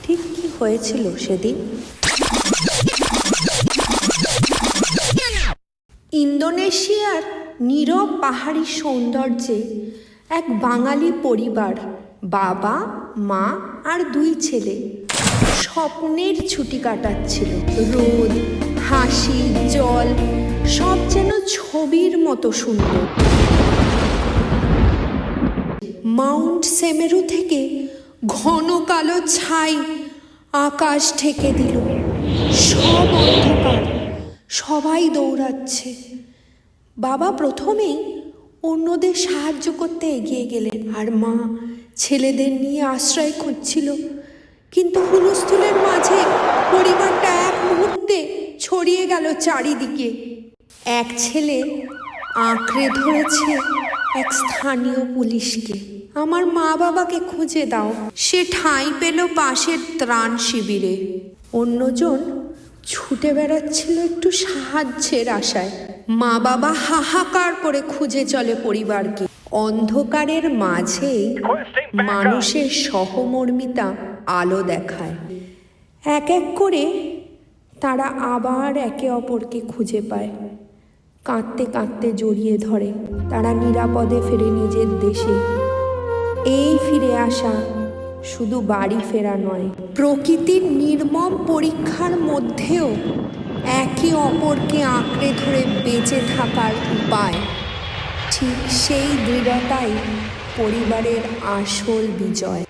ঠিক কি হয়েছিল সেদিন? ইন্দোনেশিয়ার নীরব পাহাড়ি সৌন্দর্যে এক বাঙালি পরিবার, বাবা, মা আর 2 ছেলে স্বপ্নের ছুটি কাটাচ্ছিল। রোদ, হাসি, জল সব যেন ছবির মতো সুন্দর। মাউন্ট সেমেরু থেকে ঘন কালো ছাই আকাশ ঢেকে দিল। সব অন্ধকার, সবাই দৌড়াচ্ছে। বাবা প্রথমেই অন্যদের সাহায্য করতে এগিয়ে গেলেন, আর মা ছেলেদের নিয়ে আশ্রয় খুঁজছিল। কিন্তু হুলস্থুলের মাঝে পরিবারটা এক মুহূর্তে ছড়িয়ে গেল চারিদিকে। এক ছেলে আঁকড়ে ধরেছে এক স্থানীয় পুলিশকে। আমার মা বাবাকে খুঁজে দাও। সে ঠাঁই পেল পাশের ত্রাণ শিবিরে। অন্যজন ছুটে বেড়াচ্ছিল একটু সাহায্যের আশায়। মা বাবা হাহাকার করে খুঁজে চলে পরিবারকে। অন্ধকারের মাঝেই মানুষের সহমর্মিতা আলো দেখায়। এক এক করে তারা আবার একে অপরকে খুঁজে পায়। কাঁদতে কাঁদতে জড়িয়ে ধরে। তারা নিরাপদে ফেরে নিজের দেশে। এই ফিরে আসা শুধু বাড়ি ফেরা নয়, প্রকৃতির নির্মম পরীক্ষার মধ্যেও একে অপরকে আঁকড়ে ধরে বেঁচে থাকার উপায়। ঠিক সেই দৃঢ়তাই পরিবারের আসল বিজয়।